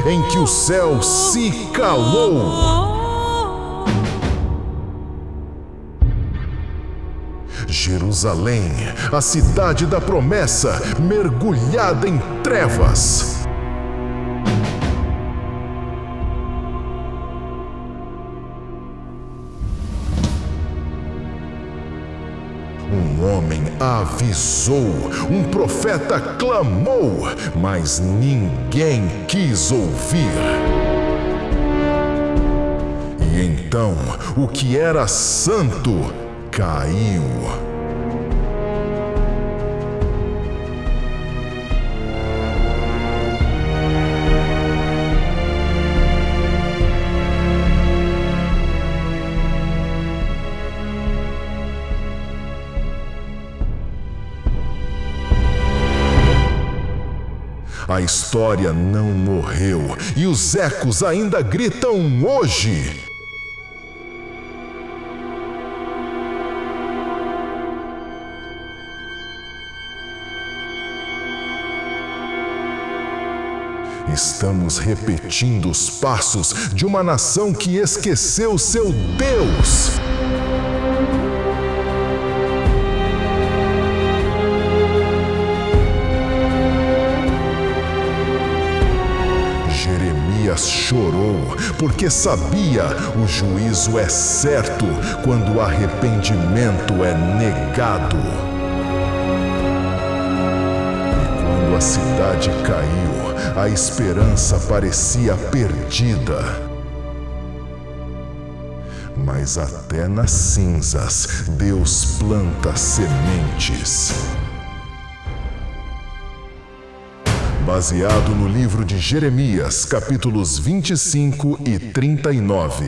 em que o céu se calou. Jerusalém, a cidade da promessa, mergulhada em trevas. Um homem avisou, um profeta clamou, mas ninguém quis ouvir. E então, o que era santo caiu. A história não morreu e os ecos ainda gritam hoje. Estamos repetindo os passos de uma nação que esqueceu seu Deus. Jeremias chorou, porque sabia o juízo é certo quando o arrependimento é negado. E quando a cidade caiu, a esperança parecia perdida. Mas até nas cinzas, Deus planta sementes. Baseado no livro de Jeremias, capítulos 25 e 39.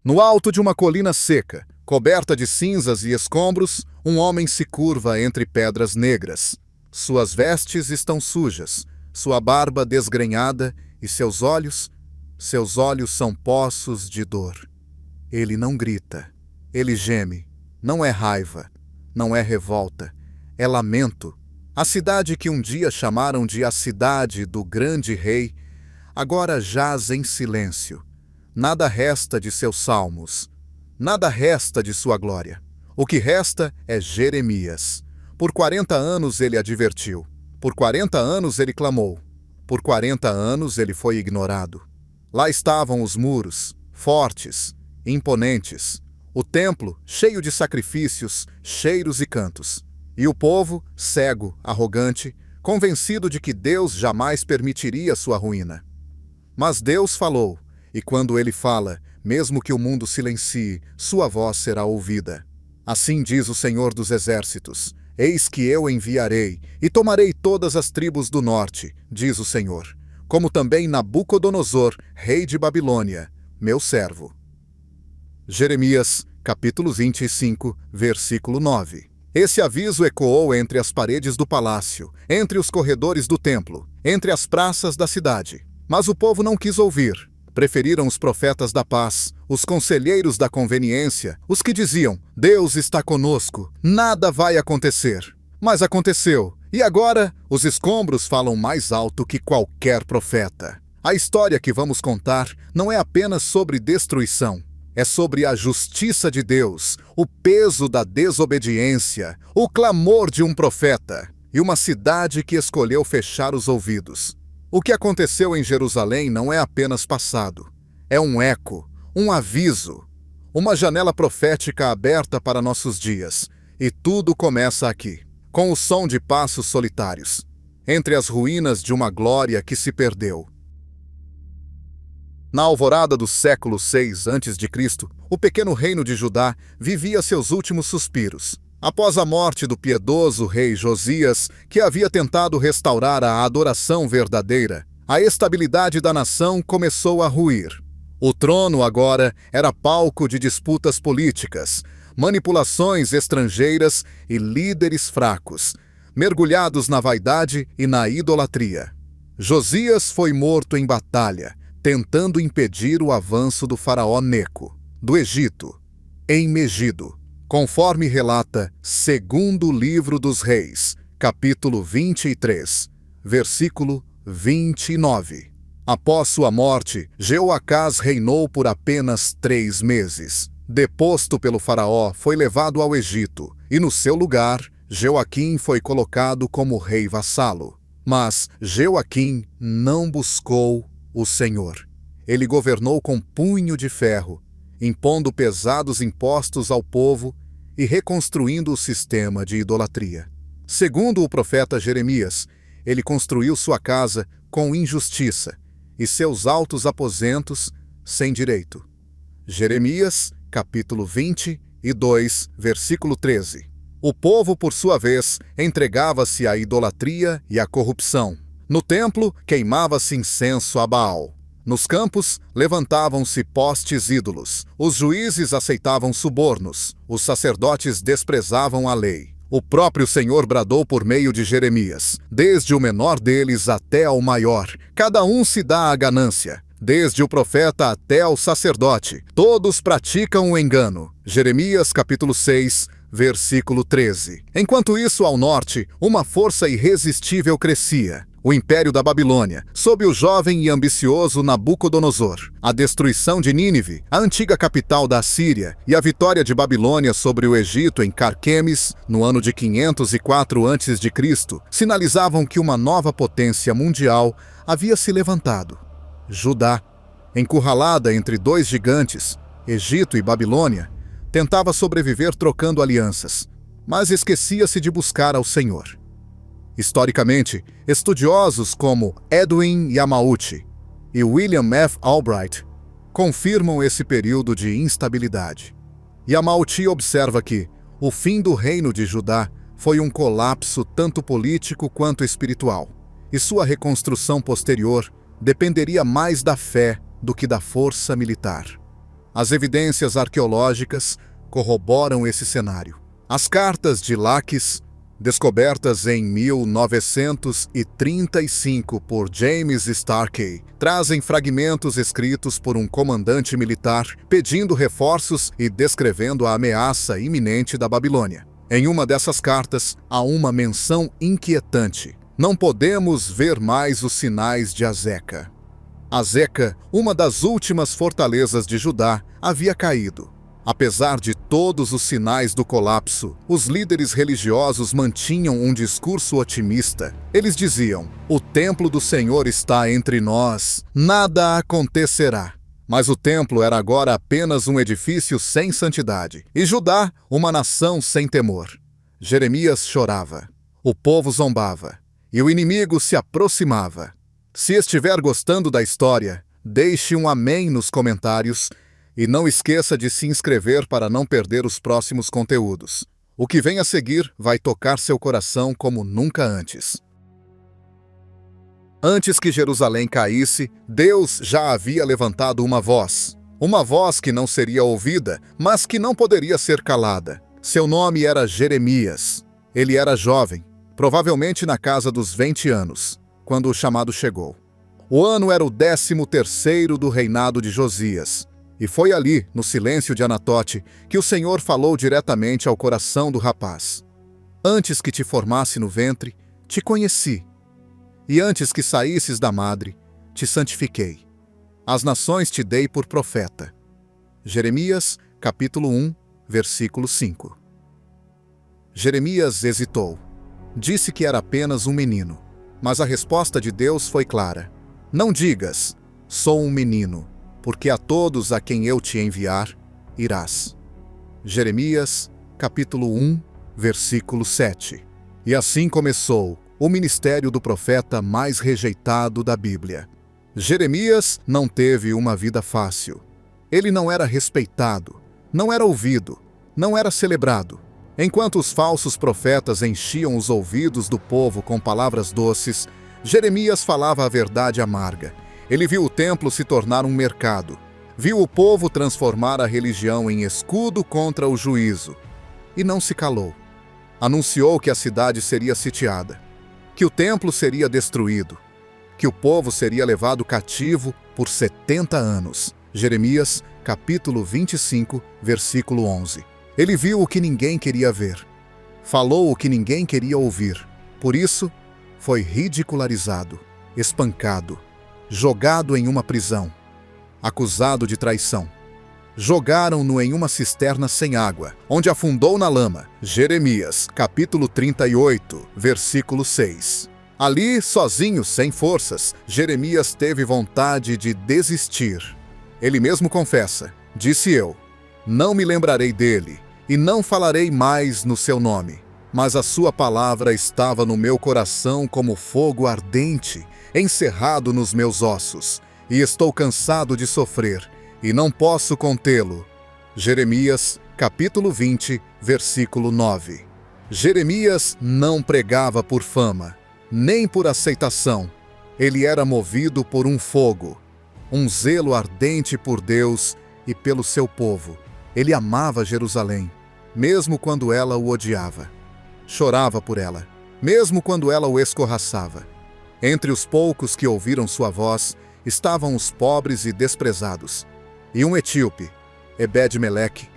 No alto de uma colina seca, coberta de cinzas e escombros, um homem se curva entre pedras negras. Suas vestes estão sujas, sua barba desgrenhada e seus olhos são poços de dor. Ele não grita, ele geme. Não é raiva, não é revolta, é lamento. A cidade que um dia chamaram de a cidade do grande rei, agora jaz em silêncio. Nada resta de seus salmos, nada resta de sua glória. O que resta é Jeremias. Por 40 anos ele advertiu, por 40 anos ele clamou, por 40 anos ele foi ignorado. Lá estavam os muros, fortes, imponentes, o templo cheio de sacrifícios, cheiros e cantos, e o povo cego, arrogante, convencido de que Deus jamais permitiria sua ruína. Mas Deus falou, e quando ele fala, mesmo que o mundo silencie, sua voz será ouvida. Assim diz o Senhor dos Exércitos: eis que eu enviarei, e tomarei todas as tribos do norte, diz o Senhor, como também Nabucodonosor, rei de Babilônia, meu servo. Jeremias, capítulo 25, versículo 9. Esse aviso ecoou entre as paredes do palácio, entre os corredores do templo, entre as praças da cidade. Mas o povo não quis ouvir. Preferiram os profetas da paz, os conselheiros da conveniência, os que diziam: Deus está conosco, nada vai acontecer. Mas aconteceu, e agora os escombros falam mais alto que qualquer profeta. A história que vamos contar não é apenas sobre destruição. É sobre a justiça de Deus, o peso da desobediência, o clamor de um profeta e uma cidade que escolheu fechar os ouvidos. O que aconteceu em Jerusalém não é apenas passado. É um eco, um aviso, uma janela profética aberta para nossos dias. E tudo começa aqui, com o som de passos solitários, entre as ruínas de uma glória que se perdeu. Na alvorada do século VI a.C., o pequeno reino de Judá vivia seus últimos suspiros. Após a morte do piedoso rei Josias, que havia tentado restaurar a adoração verdadeira, a estabilidade da nação começou a ruir. O trono agora era palco de disputas políticas, manipulações estrangeiras e líderes fracos, mergulhados na vaidade e na idolatria. Josias foi morto em batalha, tentando impedir o avanço do faraó Neco, do Egito, em Megido. conforme relata segundo livro dos Reis, capítulo 23, versículo 29. Após sua morte, Jeoacás reinou por apenas 3 meses. Deposto pelo faraó, foi levado ao Egito, e no seu lugar, Jeoaquim foi colocado como rei vassalo. Mas Jeoaquim não buscou o Senhor. Ele governou com punho de ferro, impondo pesados impostos ao povo e reconstruindo o sistema de idolatria. Segundo o profeta Jeremias, ele construiu sua casa com injustiça e seus altos aposentos sem direito. Jeremias, capítulo 22, versículo 13. O povo, por sua vez, entregava-se à idolatria e à corrupção. No templo, queimava-se incenso a Baal. Nos campos, levantavam-se postes ídolos. Os juízes aceitavam subornos. Os sacerdotes desprezavam a lei. O próprio Senhor bradou por meio de Jeremias: desde o menor deles até ao maior, cada um se dá à ganância. Desde o profeta até o sacerdote, todos praticam o engano. Jeremias capítulo 6, versículo 13. Enquanto isso, ao norte, uma força irresistível crescia: o Império da Babilônia, sob o jovem e ambicioso Nabucodonosor. A destruição de Nínive, a antiga capital da Assíria, e a vitória de Babilônia sobre o Egito em Carquemes, no ano de 504 a.C., sinalizavam que uma nova potência mundial havia se levantado. Judá, encurralada entre 2 gigantes, Egito e Babilônia, tentava sobreviver trocando alianças, mas esquecia-se de buscar ao Senhor. Historicamente, estudiosos como Edwin Yamauchi e William F. Albright confirmam esse período de instabilidade. Yamauchi observa que o fim do reino de Judá foi um colapso tanto político quanto espiritual, e sua reconstrução posterior dependeria mais da fé do que da força militar. As evidências arqueológicas corroboram esse cenário. As cartas de Laques, descobertas em 1935 por James Starkey, trazem fragmentos escritos por um comandante militar pedindo reforços e descrevendo a ameaça iminente da Babilônia. Em uma dessas cartas, há uma menção inquietante: não podemos ver mais os sinais de Azeca. Azeca, uma das últimas fortalezas de Judá, havia caído. Apesar de todos os sinais do colapso, os líderes religiosos mantinham um discurso otimista. Eles diziam: o templo do Senhor está entre nós, nada acontecerá. Mas o templo era agora apenas um edifício sem santidade, e Judá, uma nação sem temor. Jeremias chorava, o povo zombava, e o inimigo se aproximava. Se estiver gostando da história, deixe um amém nos comentários e não esqueça de se inscrever para não perder os próximos conteúdos. O que vem a seguir vai tocar seu coração como nunca antes. Antes que Jerusalém caísse, Deus já havia levantado uma voz que não seria ouvida, mas que não poderia ser calada. Seu nome era Jeremias. Ele era jovem, provavelmente na casa dos 20 anos, quando o chamado chegou. O ano era o 13º do reinado de Josias, e foi ali, no silêncio de Anatote, que o Senhor falou diretamente ao coração do rapaz. Antes que te formasse no ventre, te conheci, e antes que saísses da madre, te santifiquei. As nações te dei por profeta. Jeremias, capítulo 1, versículo 5. Jeremias hesitou. Disse que era apenas um menino, mas a resposta de Deus foi clara: não digas, sou um menino, porque a todos a quem eu te enviar, irás. Jeremias, capítulo 1, versículo 7. E assim começou o ministério do profeta mais rejeitado da Bíblia. Jeremias não teve uma vida fácil. Ele não era respeitado, não era ouvido, não era celebrado. Enquanto os falsos profetas enchiam os ouvidos do povo com palavras doces, Jeremias falava a verdade amarga. Ele viu o templo se tornar um mercado. Viu o povo transformar a religião em escudo contra o juízo. E não se calou. Anunciou que a cidade seria sitiada, que o templo seria destruído, que o povo seria levado cativo por 70 anos. Jeremias, capítulo 25, versículo 11. Ele viu o que ninguém queria ver. Falou o que ninguém queria ouvir. Por isso, foi ridicularizado, espancado, jogado em uma prisão, acusado de traição. Jogaram-no em uma cisterna sem água, onde afundou na lama. Jeremias, capítulo 38, versículo 6. Ali, sozinho, sem forças, Jeremias teve vontade de desistir. Ele mesmo confessa: disse eu, não me lembrarei dele, e não falarei mais no seu nome. Mas a sua palavra estava no meu coração como fogo ardente, encerrado nos meus ossos, e estou cansado de sofrer, e não posso contê-lo. Jeremias, capítulo 20, versículo 9. Jeremias não pregava por fama, nem por aceitação. Ele era movido por um fogo, um zelo ardente por Deus e pelo seu povo. Ele amava Jerusalém, mesmo quando ela o odiava. Chorava por ela, mesmo quando ela o escorraçava. Entre os poucos que ouviram sua voz, estavam os pobres e desprezados, e um etíope, Ebed-Meleque,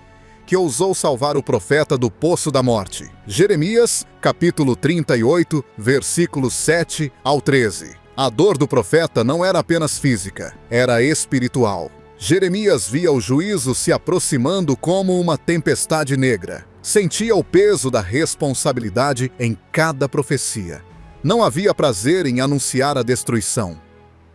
que ousou salvar o profeta do poço da morte. Jeremias, capítulo 38, versículos 7 ao 13. A dor do profeta não era apenas física, era espiritual. Jeremias via o juízo se aproximando como uma tempestade negra. Sentia o peso da responsabilidade em cada profecia. Não havia prazer em anunciar a destruição,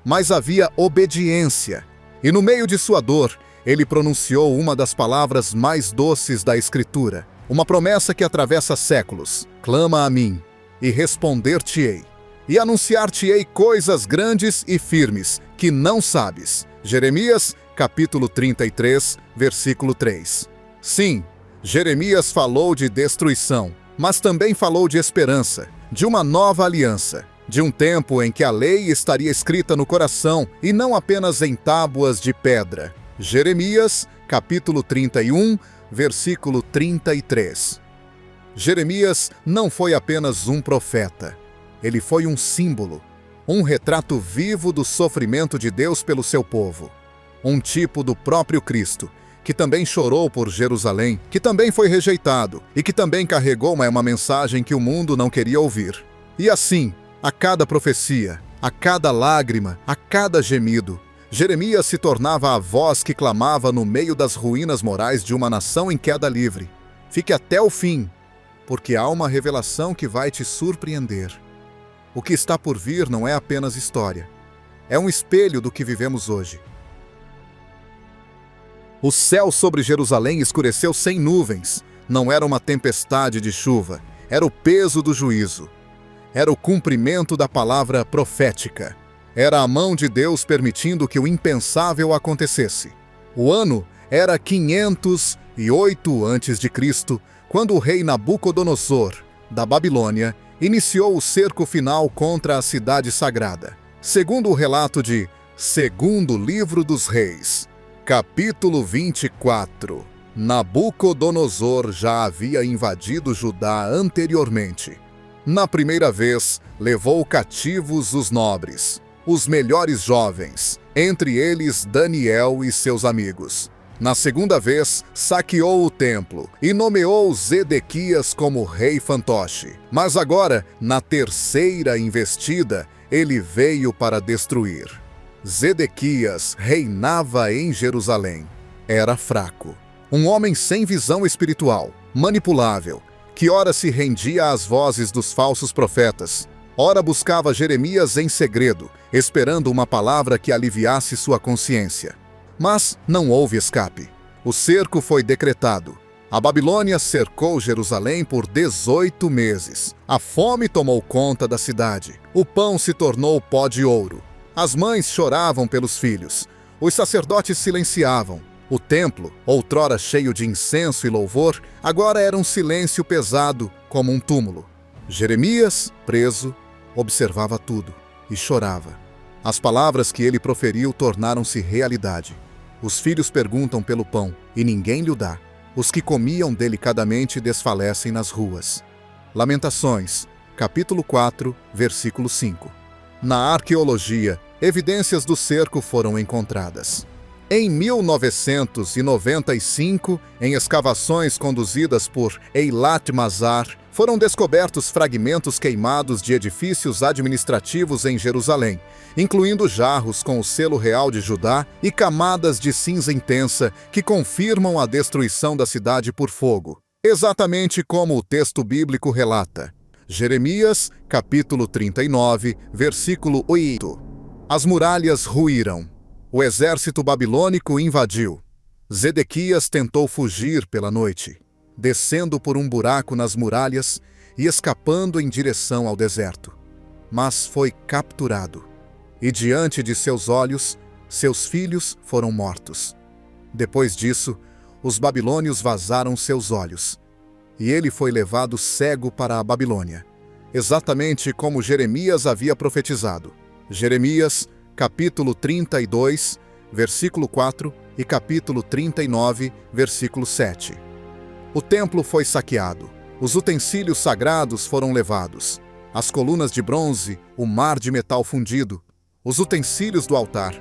mas havia obediência. E no meio de sua dor, ele pronunciou uma das palavras mais doces da Escritura, uma promessa que atravessa séculos: clama a mim, e responder-te-ei, e anunciar-te-ei coisas grandes e firmes, que não sabes. Jeremias, capítulo 33, versículo 3. Sim, Jeremias falou de destruição, mas também falou de esperança, de uma nova aliança, de um tempo em que a lei estaria escrita no coração e não apenas em tábuas de pedra. Jeremias, capítulo 31, versículo 33. Jeremias não foi apenas um profeta. Ele foi um símbolo, um retrato vivo do sofrimento de Deus pelo seu povo. Um tipo do próprio Cristo, que também chorou por Jerusalém, que também foi rejeitado e que também carregou uma mensagem que o mundo não queria ouvir. E assim, a cada profecia, a cada lágrima, a cada gemido, Jeremias se tornava a voz que clamava no meio das ruínas morais de uma nação em queda livre. Fique até o fim, porque há uma revelação que vai te surpreender. O que está por vir não é apenas história. É um espelho do que vivemos hoje. O céu sobre Jerusalém escureceu sem nuvens. Não era uma tempestade de chuva. Era o peso do juízo. Era o cumprimento da palavra profética. Era a mão de Deus permitindo que o impensável acontecesse. O ano era 508 a.C., quando o rei Nabucodonosor, da Babilônia, iniciou o cerco final contra a cidade sagrada. Segundo o relato de Segundo Livro dos Reis, capítulo 24, Nabucodonosor já havia invadido Judá anteriormente. Na primeira vez, levou cativos os nobres, os melhores jovens, entre eles Daniel e seus amigos. Na segunda vez, saqueou o templo e nomeou Zedequias como rei fantoche. Mas agora, na terceira investida, ele veio para destruir. Zedequias reinava em Jerusalém. Era fraco. Um homem sem visão espiritual, manipulável, que ora se rendia às vozes dos falsos profetas, ora buscava Jeremias em segredo, esperando uma palavra que aliviasse sua consciência. Mas não houve escape. O cerco foi decretado. A Babilônia cercou Jerusalém por 18 meses. A fome tomou conta da cidade. O pão se tornou pó de ouro. As mães choravam pelos filhos. Os sacerdotes silenciavam. O templo, outrora cheio de incenso e louvor, agora era um silêncio pesado, como um túmulo. Jeremias, preso, observava tudo e chorava. As palavras que ele proferiu tornaram-se realidade. Os filhos perguntam pelo pão, e ninguém lhe o dá. Os que comiam delicadamente desfalecem nas ruas. Lamentações, capítulo 4, versículo 5. Na arqueologia, evidências do cerco foram encontradas. Em 1995, em escavações conduzidas por Eilat Mazar, foram descobertos fragmentos queimados de edifícios administrativos em Jerusalém, incluindo jarros com o selo real de Judá e camadas de cinza intensa que confirmam a destruição da cidade por fogo, exatamente como o texto bíblico relata. Jeremias, capítulo 39, versículo 8. As muralhas ruíram. O exército babilônico invadiu. Zedequias tentou fugir pela noite, descendo por um buraco nas muralhas e escapando em direção ao deserto. Mas foi capturado. E diante de seus olhos, seus filhos foram mortos. Depois disso, os babilônios vazaram seus olhos, e ele foi levado cego para a Babilônia, exatamente como Jeremias havia profetizado. Jeremias, capítulo 32, versículo 4 e capítulo 39, versículo 7. O templo foi saqueado, os utensílios sagrados foram levados, as colunas de bronze, o mar de metal fundido, os utensílios do altar,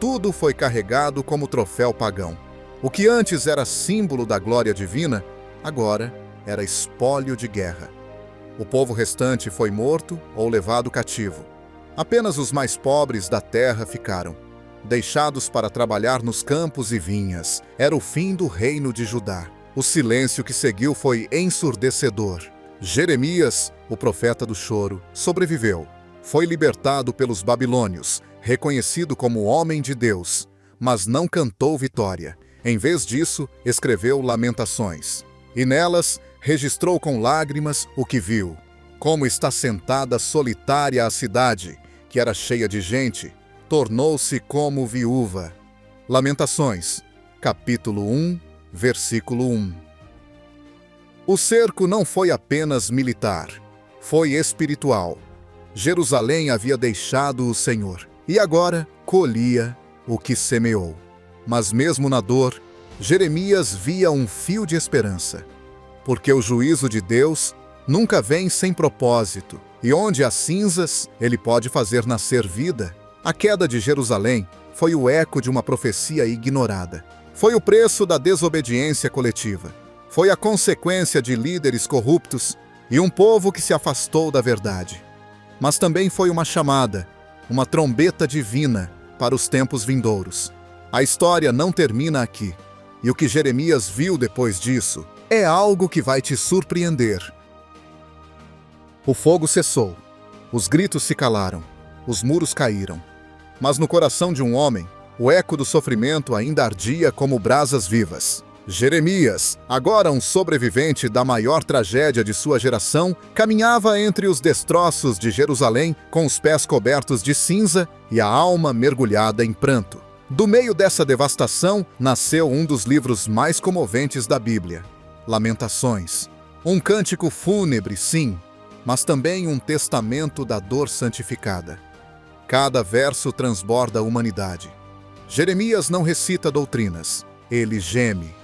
tudo foi carregado como troféu pagão. O que antes era símbolo da glória divina, agora era espólio de guerra. O povo restante foi morto ou levado cativo. Apenas os mais pobres da terra ficaram, deixados para trabalhar nos campos e vinhas. Era o fim do reino de Judá. O silêncio que seguiu foi ensurdecedor. Jeremias, o profeta do choro, sobreviveu. Foi libertado pelos babilônios, reconhecido como homem de Deus, mas não cantou vitória. Em vez disso, escreveu lamentações. E nelas, registrou com lágrimas o que viu. Como está sentada solitária a cidade, que era cheia de gente, tornou-se como viúva. Lamentações, capítulo 1, versículo 1. O cerco não foi apenas militar, foi espiritual. Jerusalém havia deixado o Senhor, e agora colhia o que semeou. Mas mesmo na dor, Jeremias via um fio de esperança, porque o juízo de Deus nunca vem sem propósito, e onde há cinzas, ele pode fazer nascer vida. A queda de Jerusalém foi o eco de uma profecia ignorada. Foi o preço da desobediência coletiva. Foi a consequência de líderes corruptos e um povo que se afastou da verdade. Mas também foi uma chamada, uma trombeta divina para os tempos vindouros. A história não termina aqui, e o que Jeremias viu depois disso é algo que vai te surpreender. O fogo cessou, os gritos se calaram, os muros caíram. Mas no coração de um homem, o eco do sofrimento ainda ardia como brasas vivas. Jeremias, agora um sobrevivente da maior tragédia de sua geração, caminhava entre os destroços de Jerusalém com os pés cobertos de cinza e a alma mergulhada em pranto. Do meio dessa devastação, nasceu um dos livros mais comoventes da Bíblia, Lamentações. Um cântico fúnebre, sim, mas também um testamento da dor santificada. Cada verso transborda a humanidade. Jeremias não recita doutrinas, ele geme,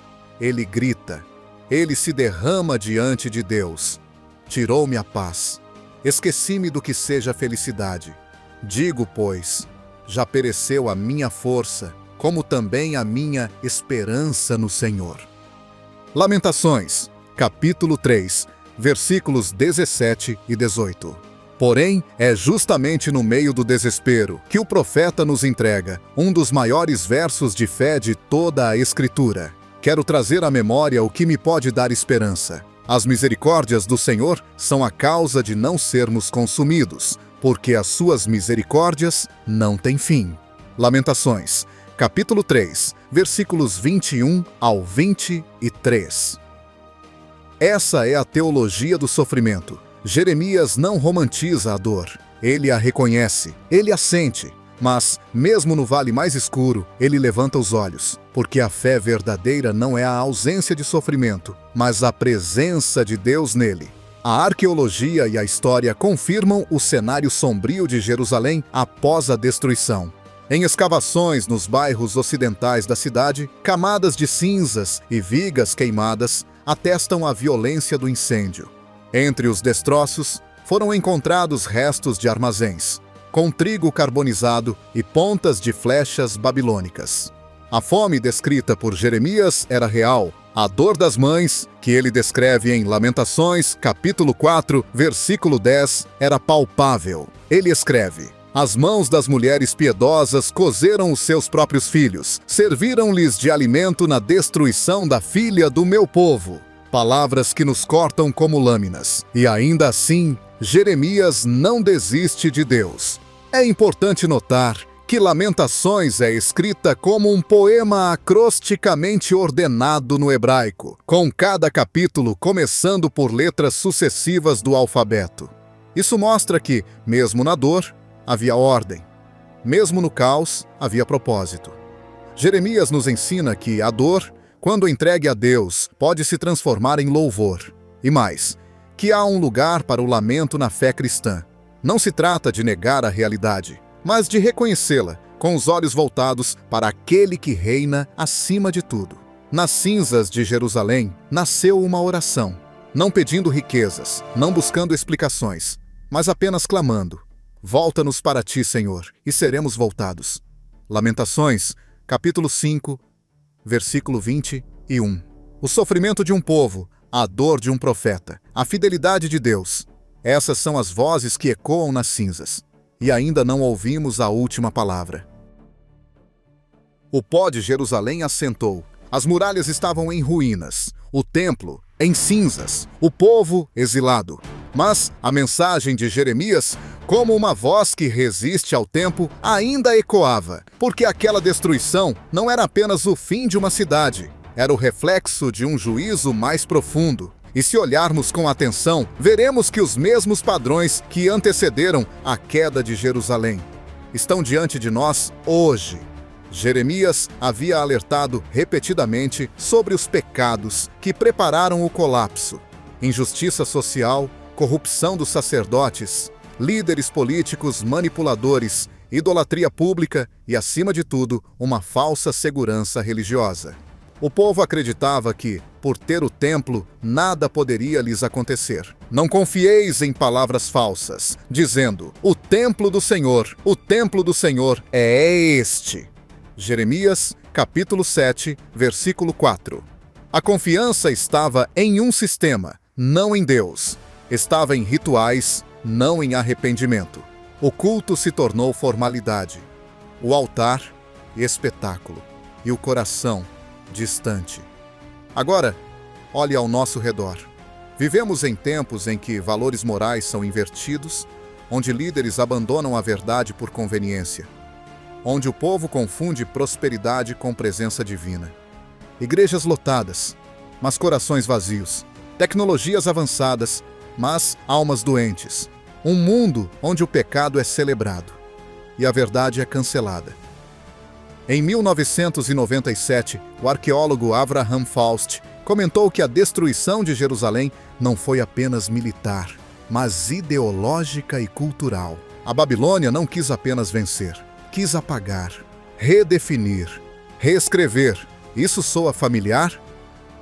ele grita, ele se derrama diante de Deus. Tirou-me a paz, esqueci-me do que seja felicidade. Digo, pois, já pereceu a minha força, como também a minha esperança no Senhor. Lamentações, capítulo 3, versículos 17 e 18. Porém, é justamente no meio do desespero que o profeta nos entrega um dos maiores versos de fé de toda a Escritura. Quero trazer à memória o que me pode dar esperança. As misericórdias do Senhor são a causa de não sermos consumidos, porque as suas misericórdias não têm fim. Lamentações, capítulo 3, versículos 21 ao 23. Essa é a teologia do sofrimento. Jeremias não romantiza a dor. Ele a reconhece, ele a sente. Mas, mesmo no vale mais escuro, ele levanta os olhos, porque a fé verdadeira não é a ausência de sofrimento, mas a presença de Deus nele. A arqueologia e a história confirmam o cenário sombrio de Jerusalém após a destruição. Em escavações nos bairros ocidentais da cidade, camadas de cinzas e vigas queimadas atestam a violência do incêndio. Entre os destroços, foram encontrados restos de armazéns, com trigo carbonizado e pontas de flechas babilônicas. A fome descrita por Jeremias era real. A dor das mães, que ele descreve em Lamentações, capítulo 4, versículo 10, era palpável. Ele escreve: as mãos das mulheres piedosas cozeram os seus próprios filhos, serviram-lhes de alimento na destruição da filha do meu povo. Palavras que nos cortam como lâminas. E ainda assim, Jeremias não desiste de Deus. É importante notar que Lamentações é escrita como um poema acrosticamente ordenado no hebraico, com cada capítulo começando por letras sucessivas do alfabeto. Isso mostra que, mesmo na dor, havia ordem. Mesmo no caos, havia propósito. Jeremias nos ensina que a dor, quando entregue a Deus, pode se transformar em louvor. E mais, que há um lugar para o lamento na fé cristã. Não se trata de negar a realidade, mas de reconhecê-la, com os olhos voltados para aquele que reina acima de tudo. Nas cinzas de Jerusalém, nasceu uma oração, não pedindo riquezas, não buscando explicações, mas apenas clamando: volta-nos para ti, Senhor, e seremos voltados. Lamentações, capítulo 5, versículo 21. O sofrimento de um povo, a dor de um profeta, a fidelidade de Deus. Essas são as vozes que ecoam nas cinzas. E ainda não ouvimos a última palavra. O pó de Jerusalém assentou. As muralhas estavam em ruínas. O templo em cinzas. O povo exilado. Mas a mensagem de Jeremias, como uma voz que resiste ao tempo, ainda ecoava, porque aquela destruição não era apenas o fim de uma cidade, era o reflexo de um juízo mais profundo. E se olharmos com atenção, veremos que os mesmos padrões que antecederam a queda de Jerusalém estão diante de nós hoje. Jeremias havia alertado repetidamente sobre os pecados que prepararam o colapso: injustiça social, corrupção dos sacerdotes, líderes políticos manipuladores, idolatria pública e, acima de tudo, uma falsa segurança religiosa. O povo acreditava que, por ter o templo, nada poderia lhes acontecer. Não confieis em palavras falsas, dizendo: o templo do Senhor é este. Jeremias, capítulo 7, versículo 4. A confiança estava em um sistema, não em Deus. Estava em rituais, não em arrependimento. O culto se tornou formalidade. O altar, espetáculo. E o coração, distante. Agora, olhe ao nosso redor. Vivemos em tempos em que valores morais são invertidos, onde líderes abandonam a verdade por conveniência, onde o povo confunde prosperidade com presença divina. Igrejas lotadas, mas corações vazios. Tecnologias avançadas, mas almas doentes. Um mundo onde o pecado é celebrado e a verdade é cancelada. Em 1997, o arqueólogo Avraham Faust comentou que a destruição de Jerusalém não foi apenas militar, mas ideológica e cultural. A Babilônia não quis apenas vencer, quis apagar, redefinir, reescrever. Isso soa familiar?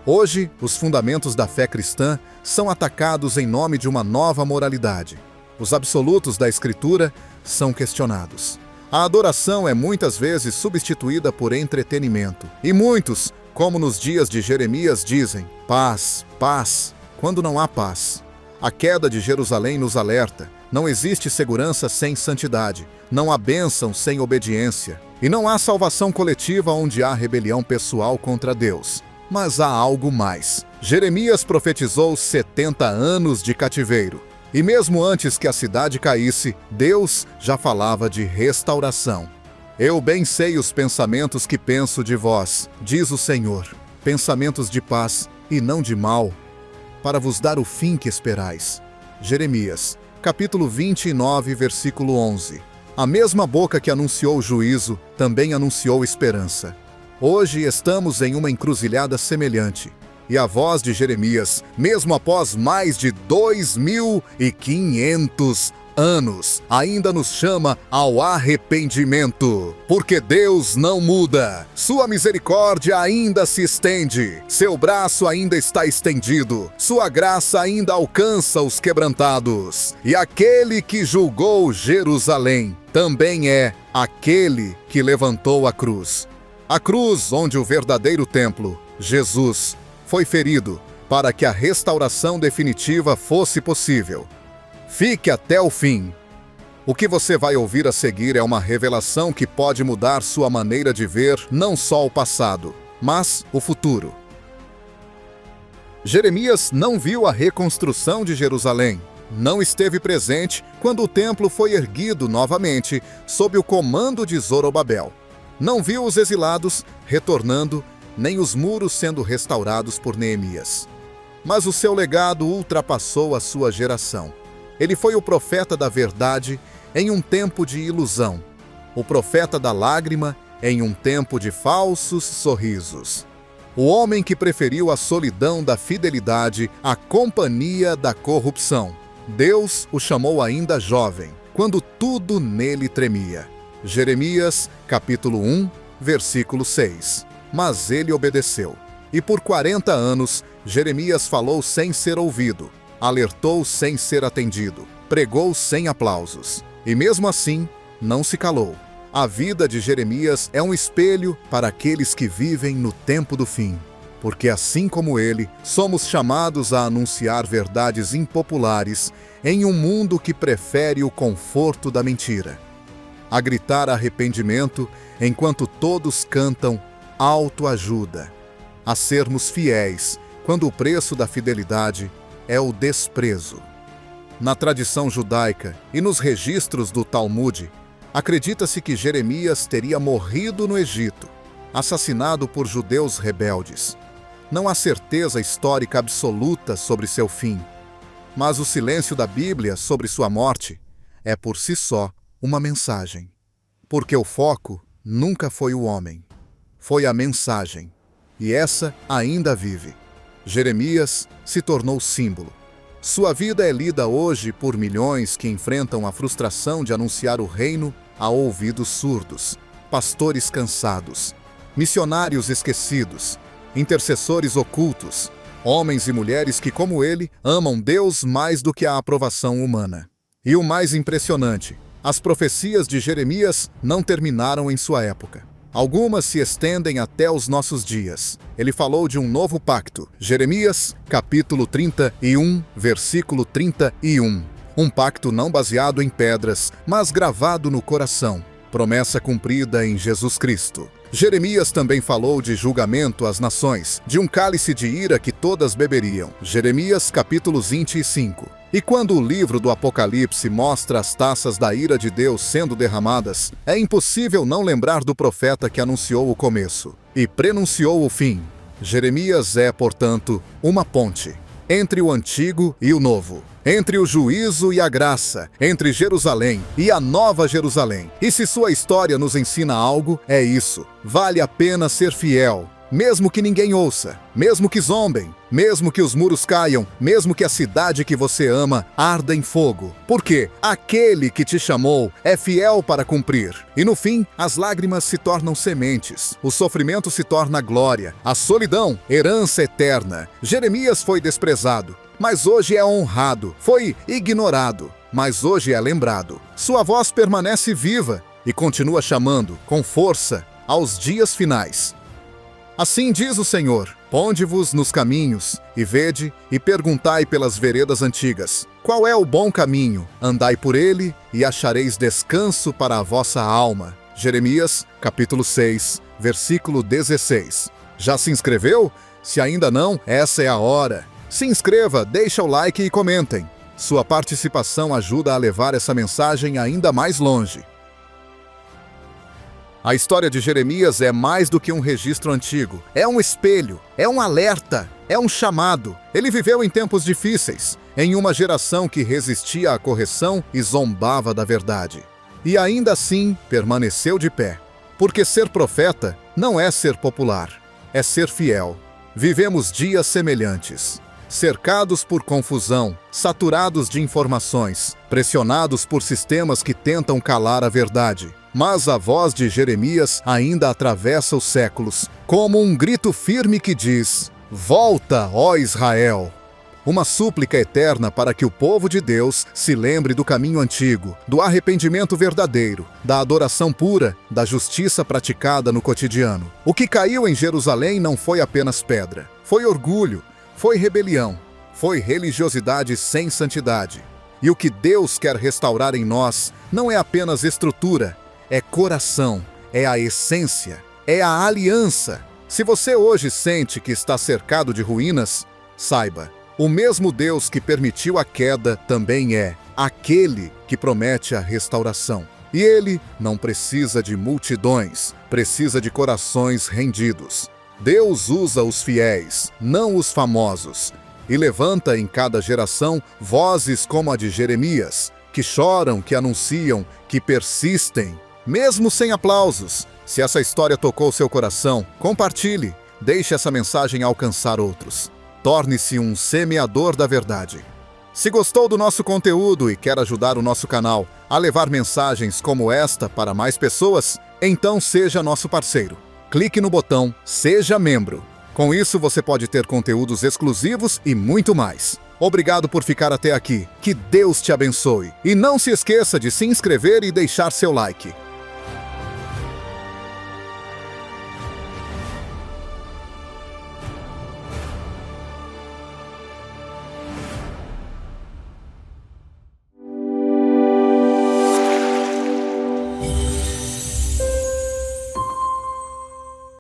Hoje, os fundamentos da fé cristã são atacados em nome de uma nova moralidade. Os absolutos da Escritura são questionados. A adoração é muitas vezes substituída por entretenimento. E muitos, como nos dias de Jeremias, dizem: paz, paz, quando não há paz. A queda de Jerusalém nos alerta: não existe segurança sem santidade, não há bênção sem obediência, e não há salvação coletiva onde há rebelião pessoal contra Deus. Mas há algo mais. Jeremias profetizou 70 anos de cativeiro. E mesmo antes que a cidade caísse, Deus já falava de restauração. Eu bem sei os pensamentos que penso de vós, diz o Senhor, pensamentos de paz e não de mal, para vos dar o fim que esperais. Jeremias, capítulo 29, versículo 11. A mesma boca que anunciou juízo, também anunciou esperança. Hoje estamos em uma encruzilhada semelhante. E a voz de Jeremias, mesmo após mais de 2.500 anos, ainda nos chama ao arrependimento. Porque Deus não muda. Sua misericórdia ainda se estende. Seu braço ainda está estendido. Sua graça ainda alcança os quebrantados. E aquele que julgou Jerusalém também é aquele que levantou a cruz. A cruz onde o verdadeiro templo, Jesus, foi ferido para que a restauração definitiva fosse possível. Fique até o fim. O que você vai ouvir a seguir é uma revelação que pode mudar sua maneira de ver não só o passado, mas o futuro. Jeremias não viu a reconstrução de Jerusalém. Não esteve presente quando o templo foi erguido novamente sob o comando de Zorobabel. Não viu os exilados retornando, nem os muros sendo restaurados por Neemias. Mas o seu legado ultrapassou a sua geração. Ele foi o profeta da verdade em um tempo de ilusão, o profeta da lágrima em um tempo de falsos sorrisos. O homem que preferiu a solidão da fidelidade à companhia da corrupção. Deus o chamou ainda jovem, quando tudo nele tremia. Jeremias, capítulo 1, versículo 6. Mas ele obedeceu. E por 40 anos, Jeremias falou sem ser ouvido, alertou sem ser atendido, pregou sem aplausos. E mesmo assim, não se calou. A vida de Jeremias é um espelho para aqueles que vivem no tempo do fim. Porque assim como ele, somos chamados a anunciar verdades impopulares em um mundo que prefere o conforto da mentira. A gritar arrependimento enquanto todos cantam autoajuda. A sermos fiéis quando o preço da fidelidade é o desprezo. Na tradição judaica e nos registros do Talmude, acredita-se que Jeremias teria morrido no Egito, assassinado por judeus rebeldes. Não há certeza histórica absoluta sobre seu fim, mas o silêncio da Bíblia sobre sua morte é por si só uma mensagem. Porque o foco nunca foi o homem, foi a mensagem, e essa ainda vive. Jeremias se tornou símbolo. Sua vida é lida hoje por milhões que enfrentam a frustração de anunciar o reino a ouvidos surdos, pastores cansados, missionários esquecidos, intercessores ocultos, homens e mulheres que, como ele, amam Deus mais do que a aprovação humana. E o mais impressionante, as profecias de Jeremias não terminaram em sua época. Algumas se estendem até os nossos dias. Ele falou de um novo pacto. Jeremias, capítulo 31, versículo 31. Um pacto não baseado em pedras, mas gravado no coração. Promessa cumprida em Jesus Cristo. Jeremias também falou de julgamento às nações, de um cálice de ira que todas beberiam. Jeremias, capítulo 25. E quando o livro do Apocalipse mostra as taças da ira de Deus sendo derramadas, é impossível não lembrar do profeta que anunciou o começo e prenunciou o fim. Jeremias é, portanto, uma ponte entre o antigo e o novo, entre o juízo e a graça, entre Jerusalém e a nova Jerusalém. E se sua história nos ensina algo, é isso. Vale a pena ser fiel, mesmo que ninguém ouça, mesmo que zombem, mesmo que os muros caiam, mesmo que a cidade que você ama arda em fogo. Porque aquele que te chamou é fiel para cumprir. E no fim, as lágrimas se tornam sementes, o sofrimento se torna glória, a solidão, herança eterna. Jeremias foi desprezado, mas hoje é honrado. Foi ignorado, mas hoje é lembrado. Sua voz permanece viva e continua chamando, com força, aos dias finais. Assim diz o Senhor: ponde-vos nos caminhos, e vede, e perguntai pelas veredas antigas. Qual é o bom caminho? Andai por ele, e achareis descanso para a vossa alma. Jeremias, capítulo 6, versículo 16. Já se inscreveu? Se ainda não, essa é a hora. Se inscreva, deixa o like e comentem. Sua participação ajuda a levar essa mensagem ainda mais longe. A história de Jeremias é mais do que um registro antigo. É um espelho, é um alerta, é um chamado. Ele viveu em tempos difíceis, em uma geração que resistia à correção e zombava da verdade. E ainda assim permaneceu de pé. Porque ser profeta não é ser popular, é ser fiel. Vivemos dias semelhantes. Cercados por confusão, saturados de informações, pressionados por sistemas que tentam calar a verdade. Mas a voz de Jeremias ainda atravessa os séculos, como um grito firme que diz: volta, ó Israel! Uma súplica eterna para que o povo de Deus se lembre do caminho antigo, do arrependimento verdadeiro, da adoração pura, da justiça praticada no cotidiano. O que caiu em Jerusalém não foi apenas pedra, foi orgulho, foi rebelião, foi religiosidade sem santidade. E o que Deus quer restaurar em nós não é apenas estrutura, é coração, é a essência, é a aliança. Se você hoje sente que está cercado de ruínas, saiba, o mesmo Deus que permitiu a queda também é aquele que promete a restauração. E ele não precisa de multidões, precisa de corações rendidos. Deus usa os fiéis, não os famosos, e levanta em cada geração vozes como a de Jeremias, que choram, que anunciam, que persistem, mesmo sem aplausos. Se essa história tocou seu coração, compartilhe, deixe essa mensagem alcançar outros. Torne-se um semeador da verdade. Se gostou do nosso conteúdo e quer ajudar o nosso canal a levar mensagens como esta para mais pessoas, então seja nosso parceiro. Clique no botão Seja Membro. Com isso, você pode ter conteúdos exclusivos e muito mais. Obrigado por ficar até aqui. Que Deus te abençoe. E não se esqueça de se inscrever e deixar seu like.